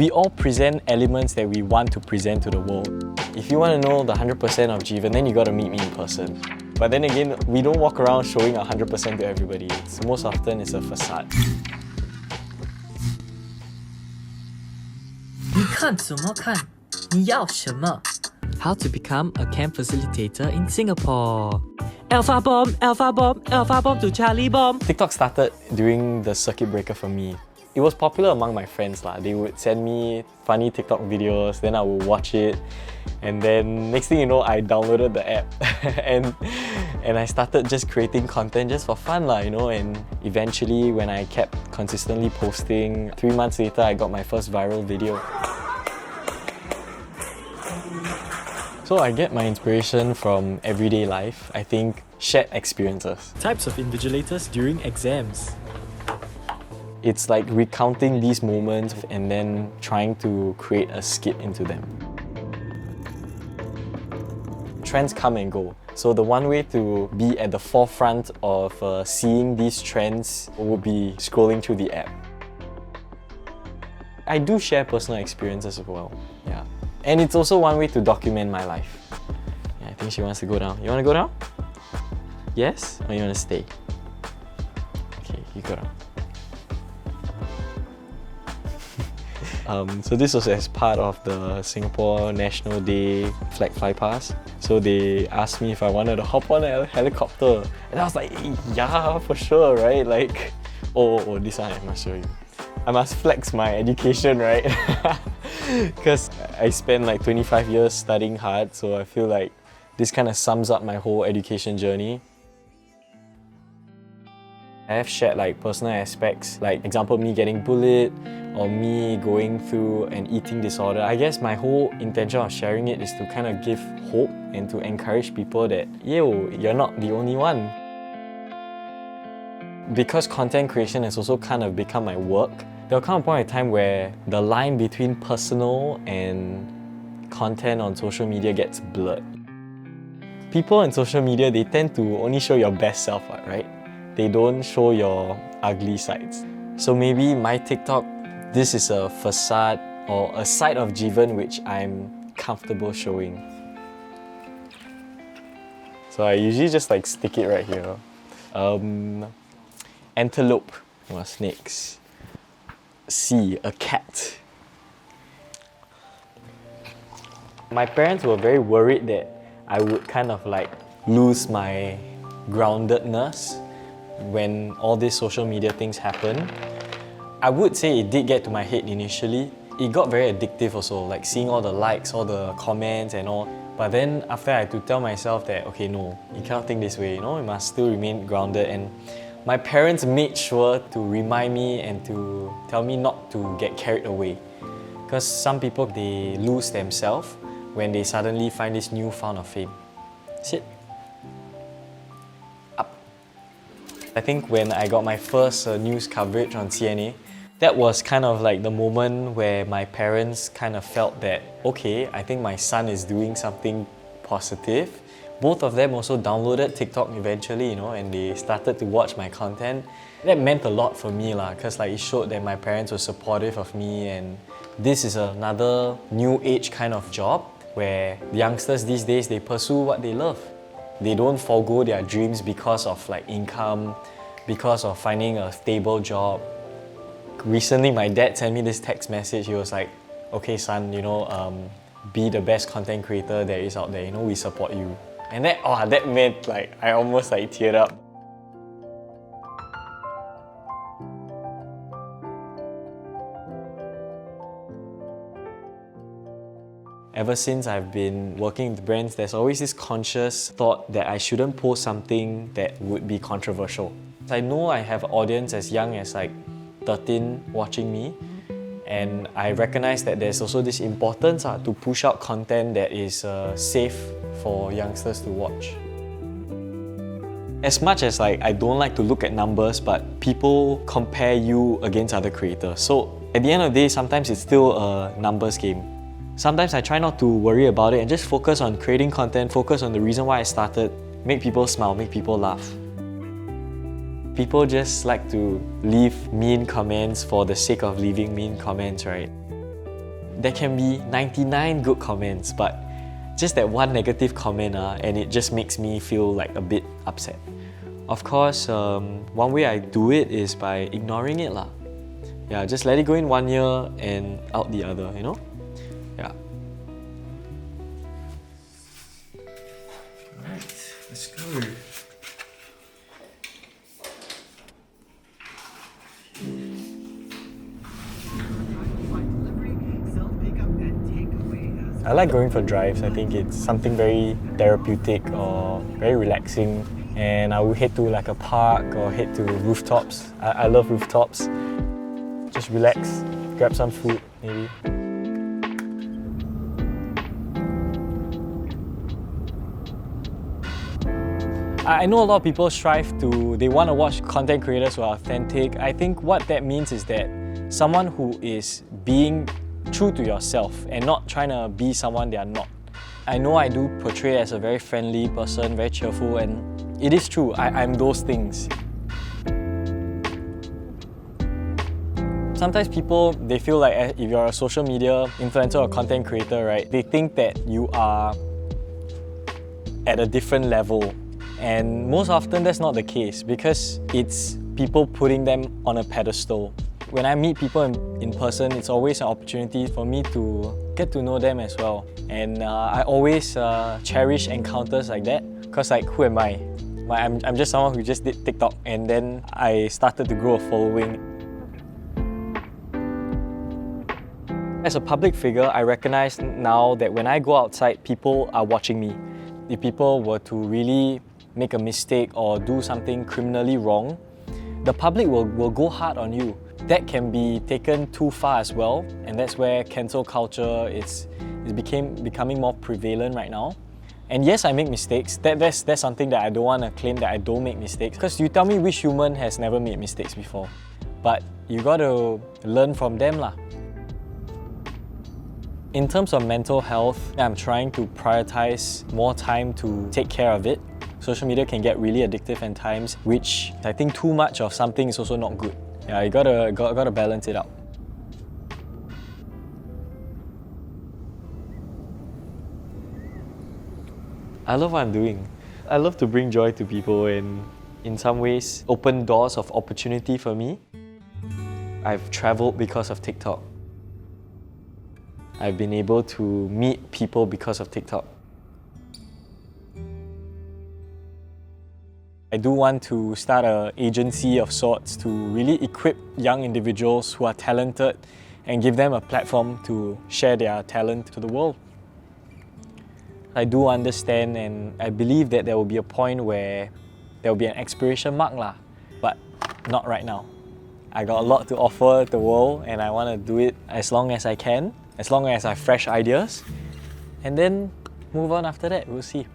We all present elements that we want to present to the world. If you want to know the 100% of Jeevan, then you got to meet me in person. But then again, we don't walk around showing 100% to everybody. Most often it's a facade. 你看什么看？你要什么？ How to become a camp facilitator in Singapore? Alpha bomb, alpha bomb, alpha bomb to Charlie bomb. TikTok started during the circuit breaker for me. It was popular among my friends lah. They would send me funny TikTok videos, then I would watch it, and then next thing you know, I downloaded the app and I started just creating content just for fun lah, you know. And eventually, when I kept consistently posting, 3 months later, I got my first viral video. So I get my inspiration from everyday life. I think shared experiences. Types of invigilators during exams. It's like recounting these moments and then trying to create a skit into them. Trends come and go. So the one way to be at the forefront of seeing these trends would be scrolling through the app. I do share personal experiences as well, yeah. And it's also one way to document my life. Yeah, I think she wants to go down. You want to go down? Yes? Or you want to stay? Okay, you go down. So this was as part of the Singapore National Day flag fly pass. So they asked me if I wanted to hop on a helicopter. And I was like, yeah, for sure, right? Like, oh, this one I must show you. I must flex my education, right? Because I spent like 25 years studying hard, so I feel like this kind of sums up my whole education journey. I have shared like personal aspects, like example me getting bullied or me going through an eating disorder. I guess my whole intention of sharing it is to kind of give hope and to encourage people that, yo, you're not the only one. Because content creation has also kind of become my work, there'll come a point in time where the line between personal and content on social media gets blurred. People on social media, they tend to only show your best self, right? They don't show your ugly sides. So maybe my TikTok, this is a facade or a side of Jeevan which I'm comfortable showing. So I usually just like stick it right here. Antelope, snakes. C, a cat. My parents were very worried that I would kind of like lose my groundedness when all these social media things happen. I would say it did get to my head initially. It got very addictive also, like seeing all the likes, all the comments and all. But then after I had to tell myself that, okay, no, you cannot think this way, you know, you must still remain grounded. And my parents made sure to remind me and to tell me not to get carried away. Because some people, they lose themselves when they suddenly find this new found of fame. Sit. Up. I think when I got my first news coverage on CNA, that was kind of like the moment where my parents kind of felt that, okay, I think my son is doing something positive. Both of them also downloaded TikTok eventually, you know, and they started to watch my content. That meant a lot for me lah, because like it showed that my parents were supportive of me, and this is another new age kind of job where youngsters these days, they pursue what they love. They don't forego their dreams because of like income, because of finding a stable job. Recently, my dad sent me this text message. He was like, okay son, you know, be the best content creator there is out there, you know, we support you. And that meant like, I almost like teared up. Ever since I've been working with brands, there's always this conscious thought that I shouldn't post something that would be controversial. I know I have an audience as young as like 13 watching me, and I recognize that there's also this importance to push out content that is safe for youngsters to watch. As much as like I don't like to look at numbers, but people compare you against other creators. So at the end of the day, sometimes it's still a numbers game. Sometimes I try not to worry about it and just focus on creating content, focus on the reason why I started, make people smile, make people laugh. People just like to leave mean comments for the sake of leaving mean comments, right? there can be 99 good comments, but just that one negative comment and it just makes me feel like a bit upset. Of course, one way I do it is by ignoring it lah. Yeah, just let it go in one ear and out the other, you know? Yeah. Alright, let's go. I like going for drives. I think it's something very therapeutic or very relaxing. And I would head to like a park or head to rooftops. I love rooftops. Just relax, grab some food maybe. I know a lot of people they want to watch content creators who are authentic. I think what that means is that someone who is being true to yourself and not trying to be someone they are not. I know I do portray as a very friendly person, very cheerful, and it is true, I'm those things. Sometimes people, they feel like if you're a social media influencer or content creator, right, they think that you are at a different level. And most often that's not the case because it's people putting them on a pedestal. When I meet people in person, it's always an opportunity for me to get to know them as well. And I always cherish encounters like that because like, who am I? I'm just someone who just did TikTok and then I started to grow a following. As a public figure, I recognize now that when I go outside, people are watching me. If people were to really make a mistake or do something criminally wrong, the public will go hard on you. That can be taken too far as well, and that's where cancel culture is becoming more prevalent right now. And yes, I make mistakes. That's something that I don't want to claim that I don't make mistakes. Because you tell me which human has never made mistakes before. But you got to learn from them lah. In terms of mental health, I'm trying to prioritize more time to take care of it. Social media can get really addictive at times, which I think too much of something is also not good. Yeah, you gotta balance it out. I love what I'm doing. I love to bring joy to people and in some ways open doors of opportunity for me. I've traveled because of TikTok. I've been able to meet people because of TikTok. I do want to start an agency of sorts to really equip young individuals who are talented and give them a platform to share their talent to the world. I do understand and I believe that there will be a point where there will be an expiration mark lah, but not right now. I got a lot to offer the world and I want to do it as long as I can, as long as I have fresh ideas, and then move on after that, we'll see.